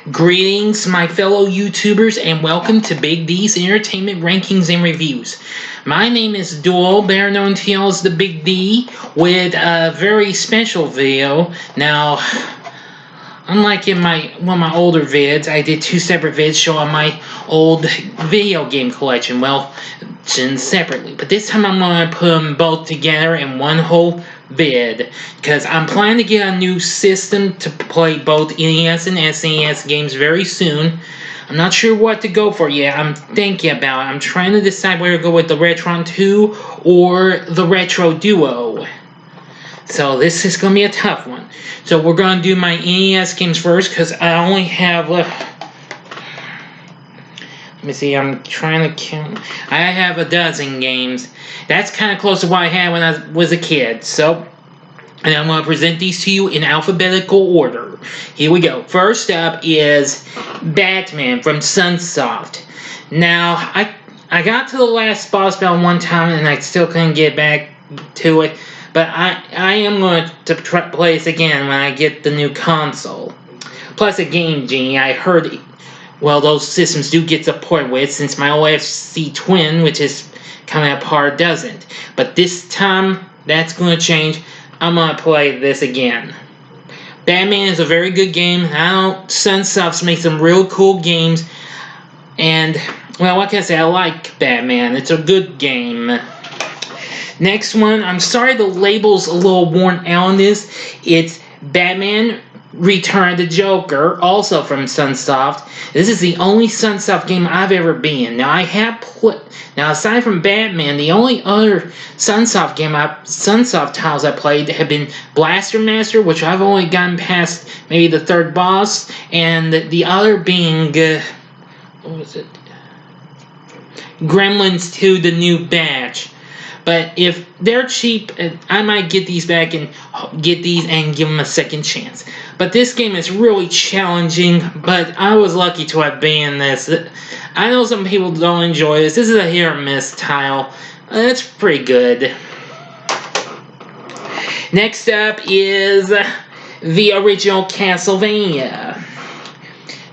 Greetings, my fellow YouTubers, and welcome to Big D's Entertainment Rankings and Reviews. My name is Duel, better known to you as the Big D, with a very special video. Now, unlike in one of my older vids, I did two separate vids showing my old video game collection, separately. But this time I'm going to put them both together in one whole vid, because I'm planning to get a new system to play both NES and SNES games very soon. I'm not sure what to go for yet. I'm thinking about it. I'm trying to decide whether to go with the Retron 2 or the Retro Duo. So this is going to be a tough one. So we're going to do my NES games first, because I only have left... Let me see, I'm trying to count. I have a dozen games. That's kind of close to what I had when I was a kid. So, and I'm going to present these to you in alphabetical order. Here we go. First up is Batman from Sunsoft. Now, I got to the last boss battle one time and I still couldn't get back to it. But I am going to play this again when I get the new console. Plus a Game Genie. I heard... Well, those systems do get support with, since my OFC Twin, which is coming apart, doesn't. But this time, that's going to change. I'm going to play this again. Batman is a very good game. Sunsoft makes some real cool games. And, well, like I said, I like Batman. It's a good game. Next one, I'm sorry the label's a little worn out on this. It's Batman Return of the Joker, also from Sunsoft. This is the only Sunsoft game I've ever been in. Now, Now, aside from Batman, the only other Sunsoft titles I played have been Blaster Master, which I've only gotten past maybe the third boss, and the other being, what was it? Gremlins 2, The New Batch. But if they're cheap, I might get these back and give them a second chance. But this game is really challenging, but I was lucky to have been in this. I know some people don't enjoy this. This is a hit or miss tile. It's pretty good. Next up is the original Castlevania.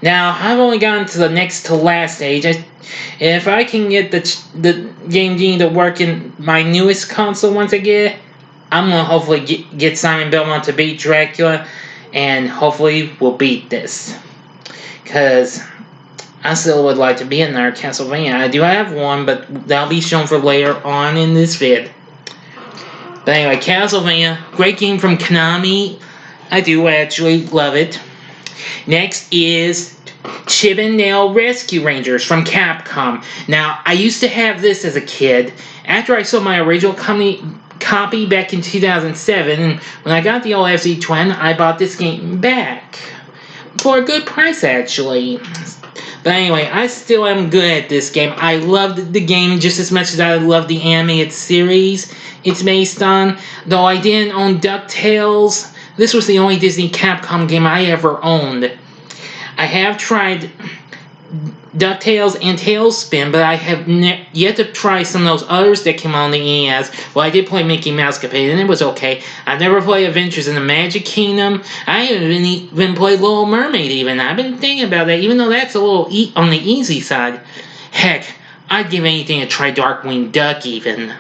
Now, I've only gotten to the next to last stage. If I can get the Game Genie to work in my newest console once I get it, I'm going to hopefully get Simon Belmont to beat Dracula, and hopefully we'll beat this. Because I still would like to be in there, Castlevania. I do have one, but that'll be shown for later on in this vid. But anyway, Castlevania, great game from Konami. I do actually love it. Next is Chip and Dale Rescue Rangers from Capcom. Now, I used to have this as a kid. After I sold my original copy back in 2007, and when I got the OFC Twin, I bought this game back. For a good price, actually. But anyway, I still am good at this game. I loved the game just as much as I loved the animated series it's based on. Though I didn't own DuckTales, this was the only Disney Capcom game I ever owned. I have tried DuckTales and TaleSpin, but I have yet to try some of those others that came on the NES. Well, I did play Mickey Mouse Campaign, and it was okay. I've never played Adventures in the Magic Kingdom. I haven't even played Little Mermaid, even. I've been thinking about that, even though that's a little on the easy side. Heck, I'd give anything to try Darkwing Duck, even.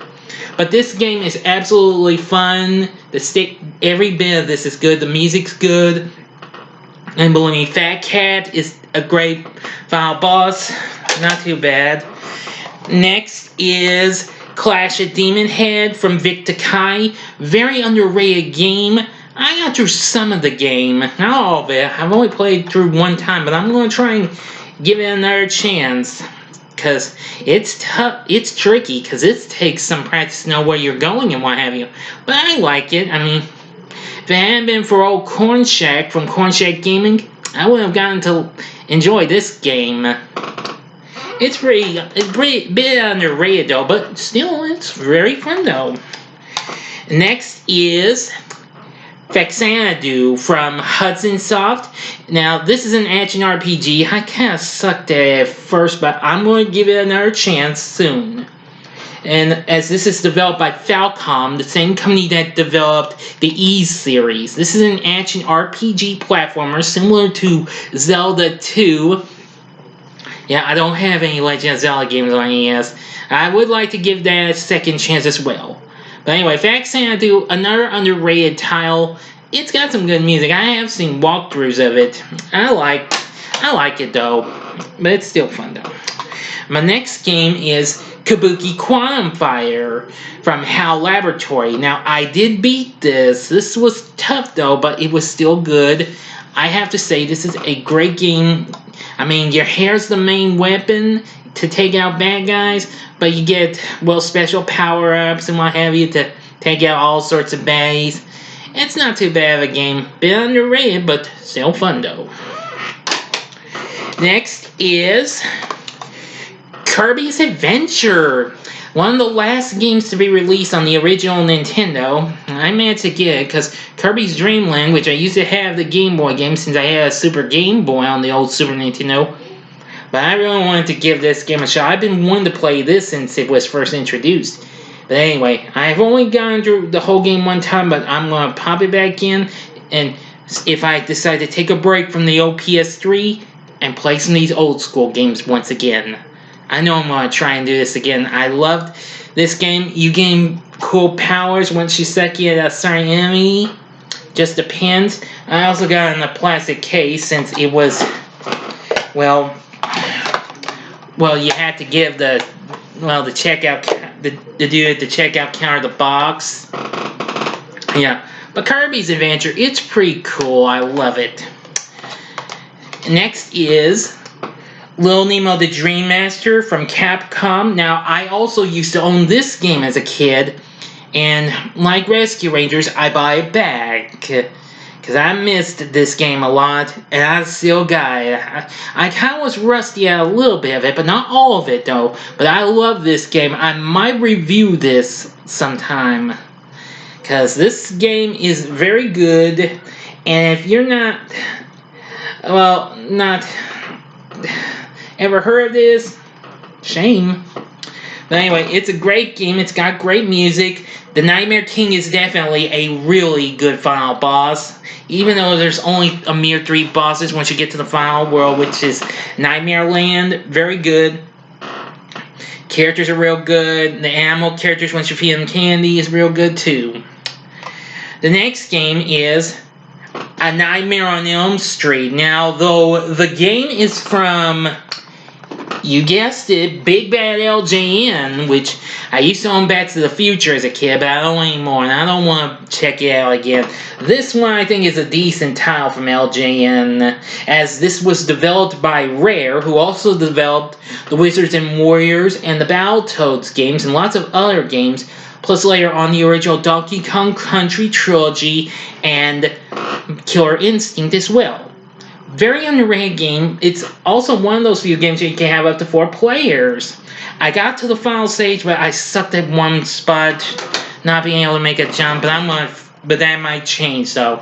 But this game is absolutely fun. Every bit of this is good. The music's good. And believe me, Fat Cat is a great final boss. Not too bad. Next is Clash of Demonhead from Vic Takai. Very underrated game. I got through some of the game. Not all of it. I've only played through one time, but I'm going to try and give it another chance. Because it's tough. It's tricky, because it takes some practice to know where you're going and what have you. But I like it. I mean, if it hadn't been for old Corn Shack from Corn Shack Gaming, I wouldn't have gotten to enjoy this game. It's pretty bit underrated though, but still, it's very fun though. Next is Xanadu from Hudson Soft. Now, this is an action RPG. I kind of sucked at it at first, but I'm going to give it another chance soon. And as this is developed by Falcom, the same company that developed the Ys series. This is an action RPG platformer similar to Zelda 2. Yeah, I don't have any Legend of Zelda games on NES. I would like to give that a second chance as well. But anyway, Faxan do another underrated tile. It's got some good music. I have seen walkthroughs of it. I like it though, but it's still fun though. My next game is Kakeguon Fire from HAL Laboratory. Now, I did beat this. This was tough though, but it was still good. I have to say, this is a great game. I mean, your hair's the main weapon to take out bad guys, but you get, well, special power-ups and what have you to take out all sorts of baddies. It's not too bad of a game. Bit underrated, but still fun though. Next is Kirbys Adventure. One of the last games to be released on the original Nintendo. I managed to get it because Kirby's Dream Land, which I used to have the Game Boy game since I had a Super Game Boy on the old Super Nintendo. But I really wanted to give this game a shot. I've been wanting to play this since it was first introduced. But anyway, I've only gone through the whole game one time, but I'm going to pop it back in. And if I decide to take a break from the old PS3 and play some of these old school games once again. I know I'm going to try and do this again. I loved this game. You gain cool powers once you suck at a certain enemy. Just depends. I also got it in a plastic case since it was, well, you had to give the checkout, the dude at the checkout counter the box. Yeah, but Kirbys Adventure, it's pretty cool. I love it. Next is Little Nemo the Dream Master from Capcom. Now, I also used to own this game as a kid, and like Rescue Rangers, I buy it back because I missed this game a lot, and I still got it. I kind of was rusty at a little bit of it, but not all of it though. But I love this game. I might review this sometime because this game is very good, and if you're not ever heard of this? Shame. But anyway, it's a great game. It's got great music. The Nightmare King is definitely a really good final boss. Even though there's only a mere 3 bosses once you get to the final world, which is Nightmare Land. Very good. Characters are real good. The animal characters, once you feed them candy, is real good too. The next game is A Nightmare on Elm Street. Now, though the game is from, you guessed it, Big Bad LJN, which I used to own Back to the Future as a kid, but I don't anymore, and I don't want to check it out again. This one I think is a decent title from LJN, as this was developed by Rare, who also developed the Wizards and Warriors and the Battletoads games and lots of other games, plus later on the original Donkey Kong Country trilogy and Killer Instinct as well. Very underrated game. It's also one of those few games that you can have up to 4 players. I got to the final stage, but I sucked at one spot, not being able to make a jump. But that might change, though.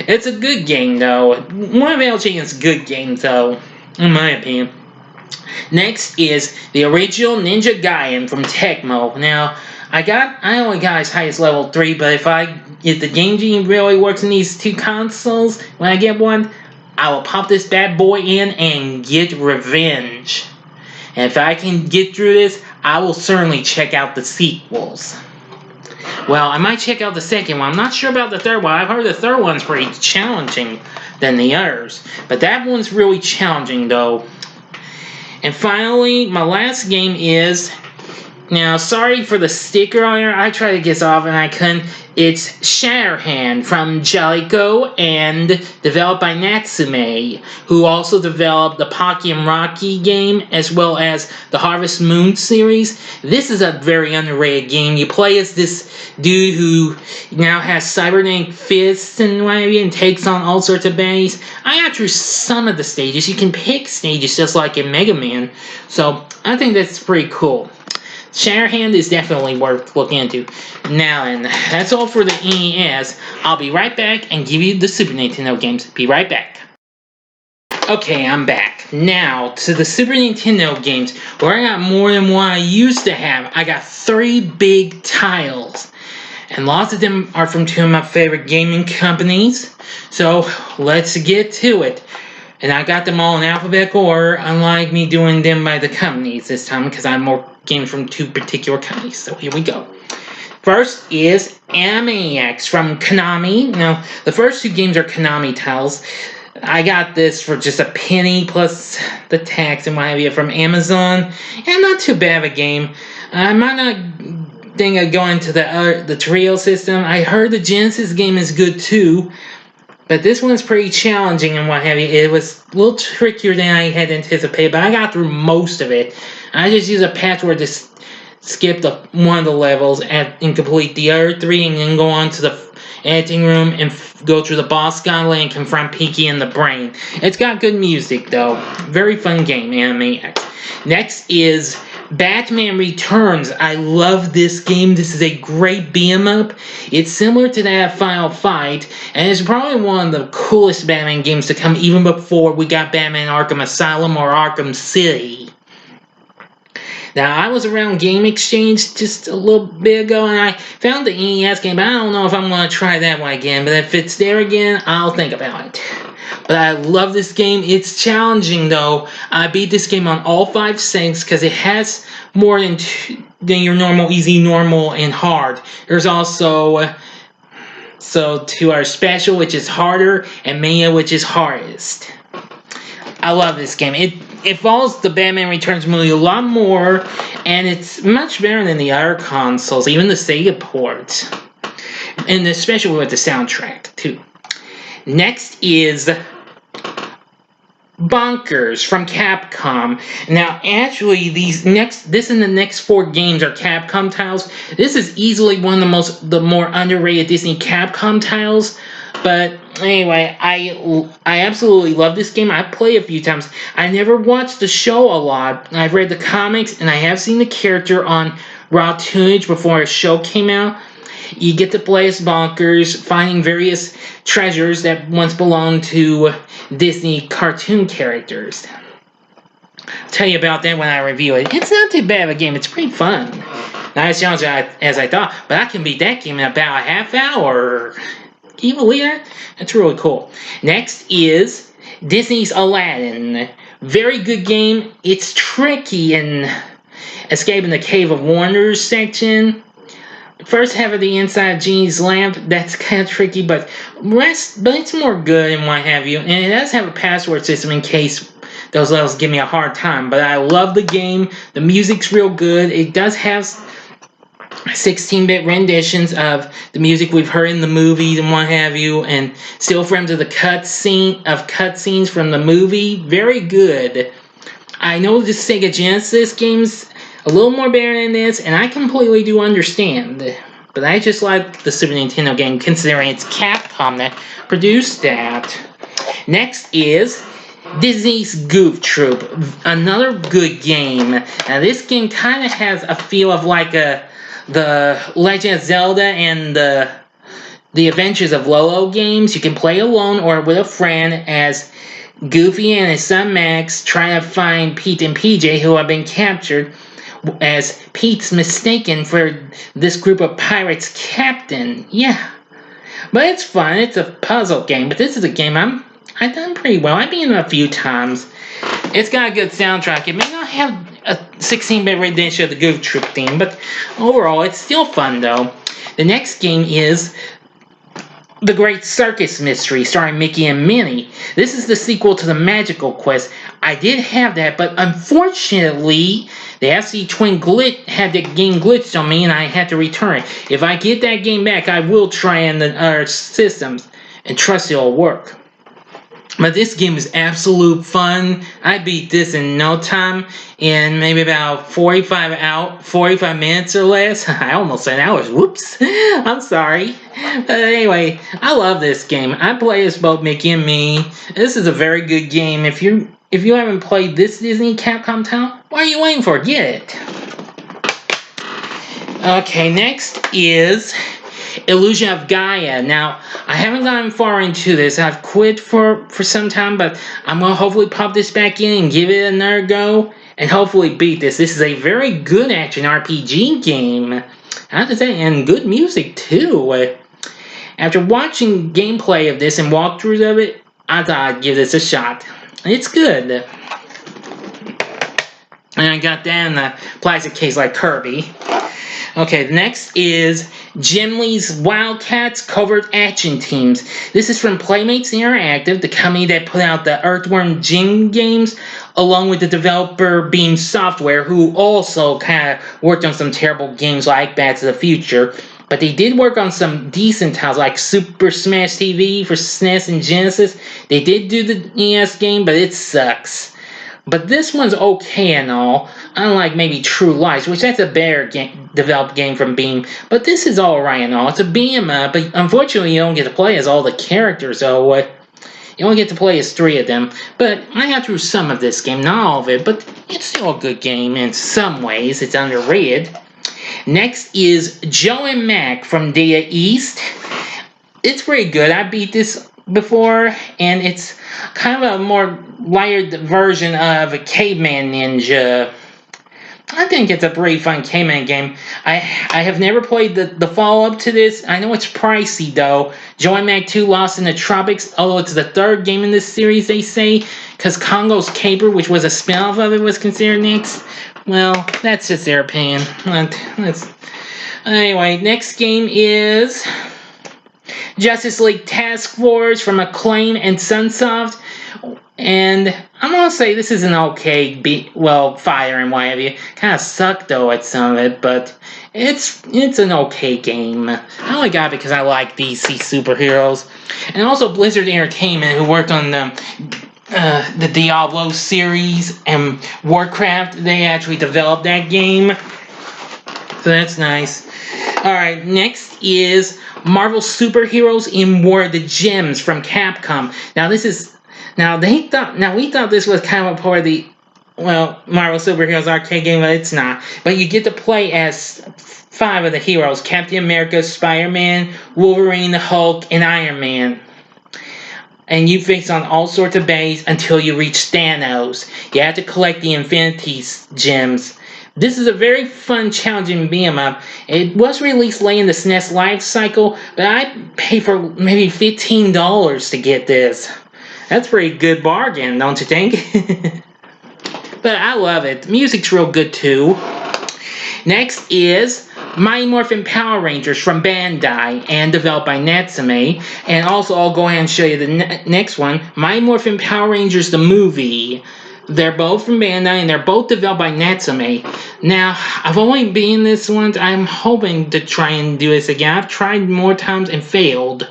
It's a good game, though. One of LJN's good games, though, in my opinion. Next is the original Ninja Gaiden from Tecmo. Now, I only got as high as level 3, but if the game genie really works in these 2 consoles, when I get one, I will pop this bad boy in and get revenge. And if I can get through this, I will certainly check out the sequels. Well, I might check out the second one. I'm not sure about the third one. I've heard the third one's pretty challenging than the others. But that one's really challenging, though. And finally, my last game is... Now, sorry for the sticker on here. I tried to get this off and I couldn't. It's Shatterhand from Jaleco and developed by Natsume, who also developed the Pocky and Rocky game as well as the Harvest Moon series. This is a very underrated game. You play as this dude who now has cybernetic fists and whatever and takes on all sorts of baddies. I got through some of the stages. You can pick stages just like in Mega Man. So I think that's pretty cool. Shatterhand is definitely worth looking into. Now, and that's all for the NES. I'll be right back and give you the Super Nintendo games. Be right back. Okay, I'm back. Now, to the Super Nintendo games, where I got more than what I used to have. I got 3 big tiles. And lots of them are from 2 of my favorite gaming companies. So, let's get to it. And I got them all in alphabetical order, unlike me doing them by the companies this time, because I have more games from 2 particular companies. So, here we go. First is Animaniacs from Konami. Now, the first 2 games are Konami Tiles. I got this for just a penny plus the tax and what have you from Amazon. And not too bad of a game. I might not think of going to the trio system. I heard the Genesis game is good too. But this one's pretty challenging and what have you. It was a little trickier than I had anticipated. But I got through most of it. I just used a password to skip one of the levels and complete the other 3. And then go on to the editing room and go through the boss gauntlet and confront Pinky and the Brain. It's got good music though. Very fun game, Animaniacs. Next is Batman Returns. I love this game. This is a great beat-em-up. It's similar to that Final Fight, and it's probably one of the coolest Batman games to come even before we got Batman Arkham Asylum or Arkham City. Now, I was around Game Exchange just a little bit ago, and I found the NES game, but I don't know if I'm going to try that one again. But if it's there again, I'll think about it. But I love this game. It's challenging, though. I beat this game on all 5 settings because it has more than your normal, easy, normal, and hard. There's also 2 are special, which is harder, and Mania, which is hardest. I love this game. It follows the Batman Returns movie a lot more, and it's much better than the other consoles, even the Sega ports. And especially with the soundtrack, too. Next is Bonkers from Capcom. Now, actually, this and the next 4 games are Capcom titles. This is easily one of the more underrated Disney Capcom titles. But anyway, I absolutely love this game. I played a few times. I never watched the show a lot. I've read the comics, and I have seen the character on Raw Toonage before a show came out. You get to play as Bonkers, finding various treasures that once belonged to Disney cartoon characters. I'll tell you about that when I review it. It's not too bad of a game. It's pretty fun. Not as challenging as I thought, but I can beat that game in about a half hour. Can you believe that? That's really cool. Next is Disney's Aladdin. Very good game. It's tricky in escaping the Cave of Wonders section. First half of the inside of Genie's lamp, that's kind of tricky, but it's more good and what have you. And it does have a password system in case those levels give me a hard time. But I love the game. The music's real good. It does have 16-bit renditions of the music we've heard in the movies and what have you, and still frames of the cutscenes from the movie. Very good. I know the Sega Genesis game's a little more better than this, and I completely do understand. But I just like the Super Nintendo game, considering it's Capcom that produced that. Next is Disney's Goof Troop. Another good game. Now this game kind of has a feel of like the Legend of Zelda and the Adventures of Lolo games. You can play alone or with a friend as Goofy and his son Max trying to find Pete and PJ, who have been captured, as Pete's mistaken for this group of pirates' captain. Yeah. But it's fun. It's a puzzle game. But this is a game I've done pretty well. I've been in a few times. It's got a good soundtrack. It may not have a 16-bit rendition of the Goof Troop theme, but overall, it's still fun, though. The next game is The Great Circus Mystery, starring Mickey and Minnie. This is the sequel to the Magical Quest. I did have that, but unfortunately, the FC Twin had the game glitched on me, and I had to return it. If I get that game back, I will try in the other systems, and trust it'll work. But this game is absolute fun. I beat this in no time, in maybe about 45 minutes or less. I almost said hours. Whoops. I'm sorry. But anyway, I love this game. I play as both Mickey and Minnie. This is a very good game. If you haven't played this Disney Capcom title, what are you waiting for? Get it. Okay, next is Illusion of Gaia. Now, I haven't gotten far into this. I've quit for some time, but I'm going to hopefully pop this back in and give it another go, and hopefully beat this. This is a very good action RPG game, I have to say, and good music too. After watching gameplay of this and walkthroughs of it, I thought I'd give this a shot. It's good. And I got that in a plastic case like Kirby. Okay, next is Jim Lee's Wildcats Covert Action Teams. This is from Playmates Interactive, the company that put out the Earthworm Jim games, along with the developer Beam Software, who also kind of worked on some terrible games like Back to the Future. But they did work on some decent titles like Super Smash TV for SNES and Genesis. They did do the NES game, but it sucks. But this one's okay and all, unlike maybe True Lies, which that's a better developed game from Beam. But this is alright and all. It's a beat 'em up, but unfortunately you don't get to play as all the characters, so you only get to play as 3 of them. But I got through some of this game, not all of it, but it's still a good game in some ways. It's underrated. Next is Joe and Mac from Data East. It's pretty good. I beat this before, and it's kind of a more lighter version of a Caveman Ninja. I think it's a pretty fun Caveman game. I have never played the follow-up to this. I know it's pricey though. Joe and Mac 2 Lost in the Tropics, although it's the 3rd game in this series, they say, because Congo's Caper, which was a spin-off of it, was considered next. Well, that's just their opinion. Anyway, next game is Justice League Task Force from Acclaim and Sunsoft. And I'm gonna say this is an okay Fire and what have you. Kind of sucked though at some of it, but it's an okay game. I only got it because I like DC superheroes. And also Blizzard Entertainment, who worked on the Diablo series and Warcraft, they actually developed that game. So that's nice. Alright, next is Marvel Superheroes in War of the Gems from Capcom. We thought this was kind of a part of the Marvel Superheroes arcade game, but it's not. But you get to play as 5 of the heroes: Captain America, Spider-Man, Wolverine, the Hulk, and Iron Man. And you face on all sorts of bays until you reach Thanos. You have to collect the Infinity Gems. This is a very fun, challenging beat-em-up. It was released late in the SNES life cycle, but I paid for maybe $15 to get this. That's a pretty good bargain, don't you think? But I love it. The music's real good too. Next is Mighty Morphin Power Rangers from Bandai and developed by Natsume. And also, I'll go ahead and show you the next one, Mighty Morphin Power Rangers the movie. They're both from Bandai and they're both developed by Natsume. Now, I've only been this once. I'm hoping to try and do this again. I've tried more times and failed.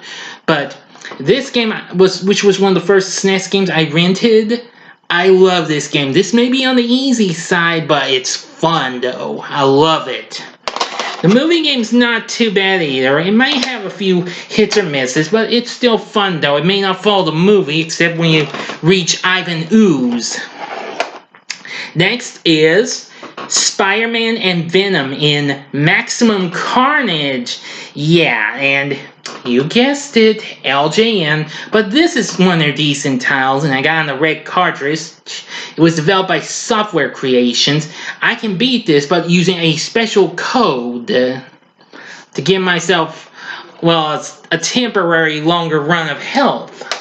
But this game, which was one of the first SNES games I rented, I love this game. This may be on the easy side, but it's fun though. I love it. The movie game's not too bad either. It might have a few hits or misses, but it's still fun though. It may not follow the movie, except when you reach Ivan Ooze. Next is Spider-Man and Venom in Maximum Carnage. Yeah, and you guessed it, LJN. But this is one of their decent titles, and I got on the red cartridge. It was developed by Software Creations. I can beat this, but using a special code to give myself, a temporary longer run of health.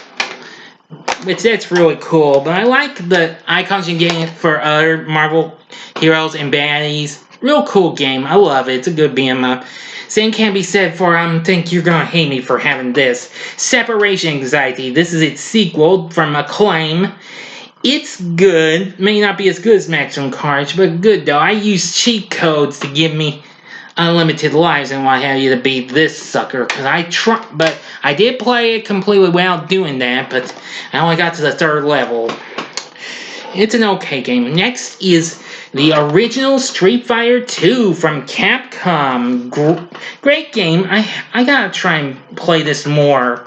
Which that's really cool. But I like the icons you're getting for other Marvel heroes and baddies. Real cool game. I love it. It's a good beat-em-up. Same can't be said for, I think you're gonna hate me for having this. Separation Anxiety. This is its sequel from Acclaim. It's good. May not be as good as Maximum Carnage, but good though. I use cheat codes to give me unlimited lives and what have you to beat this sucker. But I did play it completely without doing that, but I only got to the 3rd level. It's an okay game. Next is the original Street Fighter 2 from Capcom. Great game. I gotta try and play this more.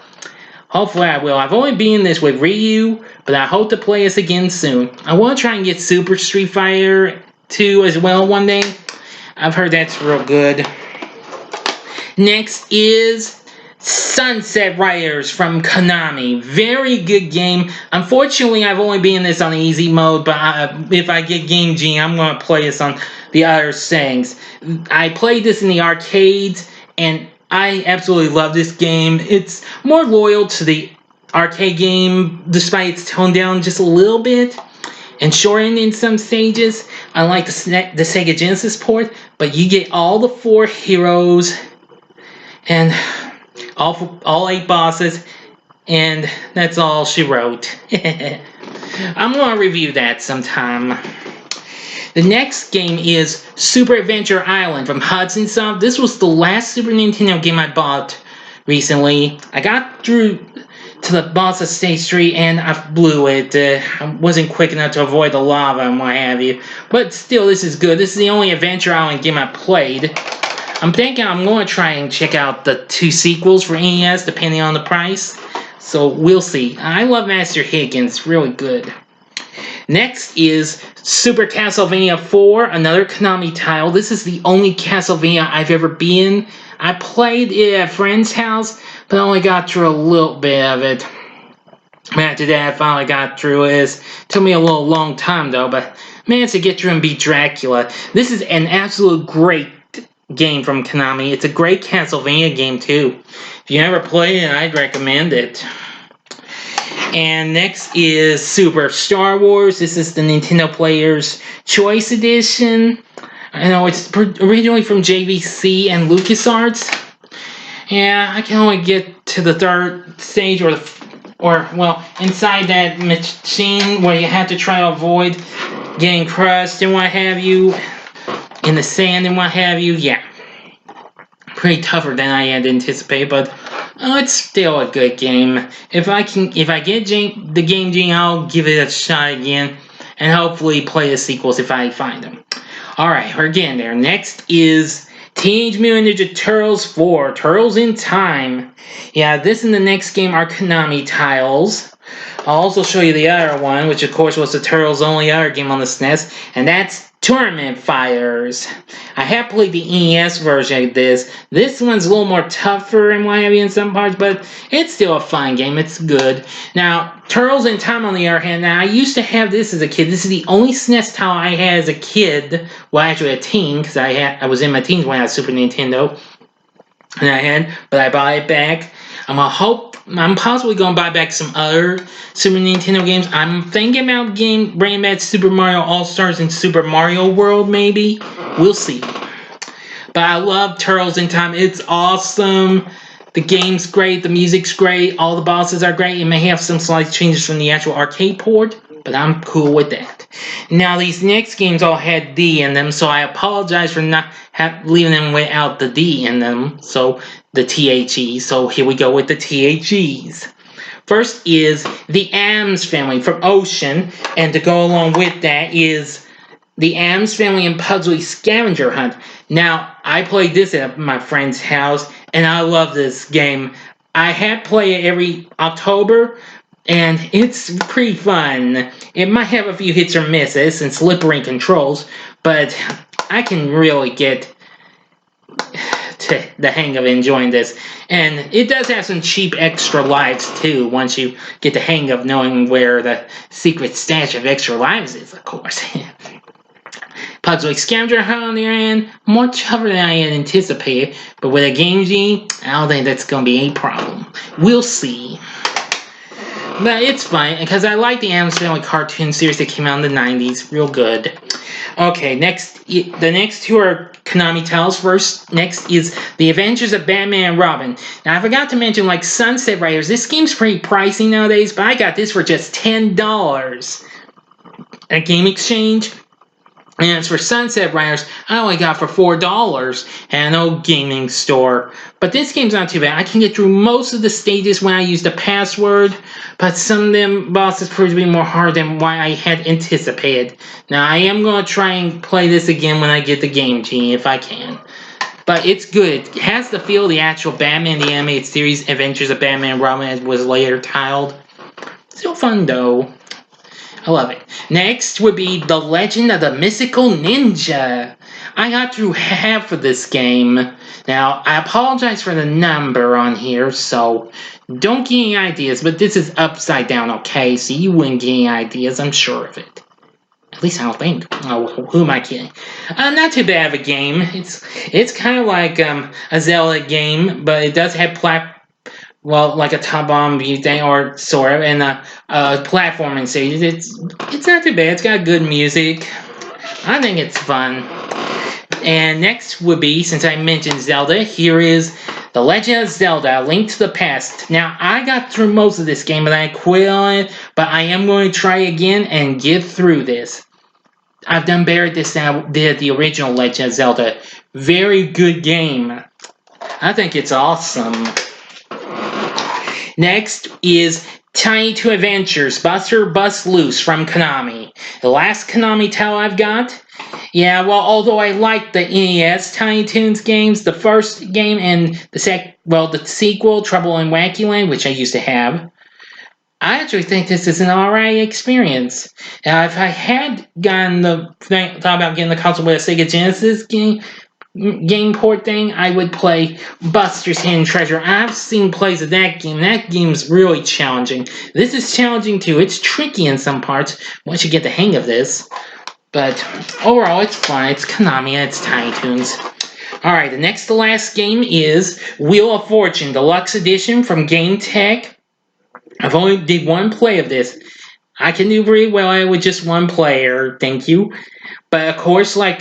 Hopefully I will. I've only been in this with Ryu, but I hope to play this again soon. I want to try and get Super Street Fighter 2 as well one day. I've heard that's real good. Next is Sunset Riders from Konami. Very good game. Unfortunately, I've only been in this on easy mode, but if I get Game Genie, I'm going to play this on the other settings. I played this in the arcades, and I absolutely love this game. It's more loyal to the arcade game, despite it's toned down just a little bit and shortened in some stages. I like the Sega Genesis port, but you get all the 4 heroes and all 8 bosses, and that's all she wrote. I'm going to review that sometime. The next game is Super Adventure Island from Hudson Soft. This was the last Super Nintendo game I bought recently. I got through to the boss of Stage 3 and I blew it. I wasn't quick enough to avoid the lava and what have you. But still, this is good. This is the only Adventure Island game I played. I'm thinking I'm going to try and check out the 2 sequels for NES depending on the price. So we'll see. I love Master Higgins. Really good. Next is Super Castlevania 4, another Konami title. This is the only Castlevania I've ever been. I played it at a friend's house, but I only got through a little bit of it. After that, I finally got through it. It took me a little long time, though, but managed to get through and beat Dracula. This is an absolute great game from Konami. It's a great Castlevania game, too. If you never played it, I'd recommend it. And next is Super Star Wars. This is the Nintendo Player's Choice Edition. I know it's originally from JVC and LucasArts. Yeah, I can only get to the 3rd stage or well, inside that machine where you have to try to avoid getting crushed and what have you, in the sand and what have you. Yeah, pretty tougher than I had anticipated, but it's still a good game. If I get the Game Genie, I'll give it a shot again, and hopefully play the sequels if I find them. Alright, we're getting there. Next is Teenage Mutant Ninja Turtles 4, Turtles in Time. Yeah, this and the next game are Konami Tiles. I'll also show you the other one, which of course was the Turtles' only other game on the SNES, and that's Tournament Fighters. I have played the NES version of this. This one's a little more tougher and what have you in some parts, but it's still a fine game. It's good. Now, Turtles in Time on the other hand, now I used to have this as a kid. This is the only SNES title I had as a kid. Well, actually a teen, because I was in my teens when I had Super Nintendo. But I bought it back. I'm possibly going to buy back some other Super Nintendo games. I'm thinking about bringing back Super Mario All-Stars and Super Mario World, maybe. We'll see. But I love Turtles in Time. It's awesome. The game's great. The music's great. All the bosses are great. It may have some slight changes from the actual arcade port, but I'm cool with that. Now, these next games all had D in them, so I apologize for not leaving them without the D in them. So, the THE. So, here we go with the THEs. First is the Addams Family from Ocean, and to go along with that is the Addams Family and Pugsley Scavenger Hunt. Now, I played this at my friend's house, and I love this game. I had played it every October, and it's pretty fun. It might have a few hits or misses and slippery controls, but I can really get to the hang of enjoying this. And it does have some cheap extra lives too, once you get the hang of knowing where the secret stash of extra lives is, of course. Pugsley Scavenger Hunt on the other hand, more tougher than I had anticipated, but with a Game Genie, I don't think that's going to be a problem. We'll see. But it's fine, because I like the Addams Family cartoon series that came out in the 90s. Real good. Okay, the next 2 are Konami Tiles. Next is The Adventures of Batman and Robin. Now, I forgot to mention, like Sunset Riders, this game's pretty pricey nowadays, but I got this for just $10 at Game Exchange. And as for Sunset Riders, I only got for $4 at an old gaming store. But this game's not too bad. I can get through most of the stages when I use the password, but some of them bosses prove to be more hard than what I had anticipated. Now, I am going to try and play this again when I get the Game Genie, if I can. But it's good. It has the feel of the actual Batman the Animated Series Adventures of Batman and Robin, as was later tiled. Still fun, though. I love it. Next would be The Legend of the Mystical Ninja. I got through half of this game. Now, I apologize for the number on here, so don't get any ideas, but this is upside down, okay? So you wouldn't get any ideas, I'm sure of it. At least I don't think. Oh, who am I kidding? Not too bad of a game. It's kind of like a Zelda game, but it does have like a top-on view thing, or sort of, and a platforming stage. It's not too bad. It's got good music. I think it's fun. And next would be, since I mentioned Zelda, here is The Legend of Zelda: A Link to the Past. Now, I got through most of this game, but I quit on it, but I am going to try again and get through this. I've done better this than I did the original Legend of Zelda. Very good game. I think it's awesome. Next is Tiny Toon Adventures: Buster Bust Loose from Konami. The last Konami title I've got. Yeah, well, although I like the NES Tiny Toons games, the first game and the sequel, Trouble in Wacky Land, which I used to have, I actually think this is an alright experience. If I had thought about getting the console with a Sega Genesis game port thing, I would play Buster's Hidden Treasure. I've seen plays of that game. That game's really challenging. This is challenging too. It's tricky in some parts once you get the hang of this. But overall, it's fun. It's Konami and it's Tiny Toons. Alright, the next to last game is Wheel of Fortune Deluxe Edition from Game Tech. I've only did one play of this. I can do pretty well with just one player, thank you. But of course, like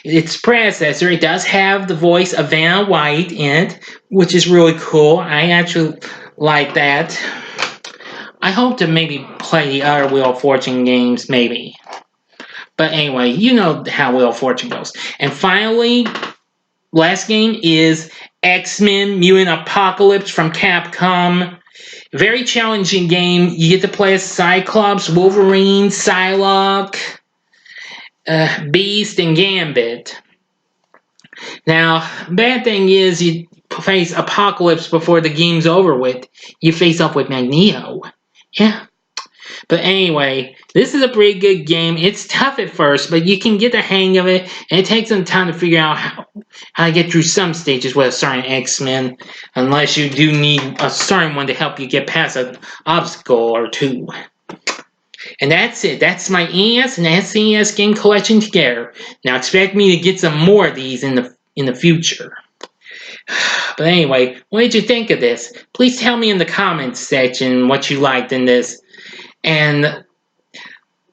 its predecessor, it does have the voice of Vanna White in it, which is really cool. I actually like that. I hope to maybe play the other Wheel of Fortune games, maybe. But anyway, you know how Wheel of Fortune goes. And finally, last game is XMen Mutant Apocalypse from Capcom. Very challenging game. You get to play as Cyclops, Wolverine, Psylocke, Beast, and Gambit. Now, bad thing is you face Apocalypse before the game's over with. You face off with Magneto. Yeah. But anyway, this is a pretty good game. It's tough at first, but you can get the hang of it, and it takes some time to figure out how to get through some stages with a certain X-Men, unless you do need a certain one to help you get past an obstacle or two. And that's it. That's my NES and SNES game collection together. Now expect me to get some more of these in the future. But anyway, what did you think of this? Please tell me in the comments section what you liked in this. And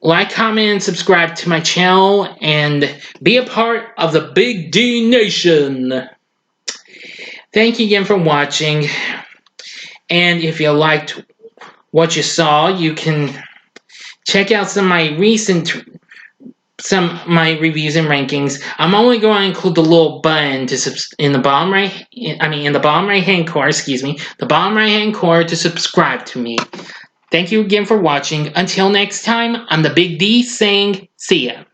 like, comment, and subscribe to my channel, and be a part of the Big D Nation. Thank you again for watching. And if you liked what you saw, you can check out some of my reviews and rankings. I'm only going to include the little button in the bottom right hand corner, the bottom right hand corner to subscribe to me. Thank you again for watching. Until next time, I'm the Big D saying, see ya.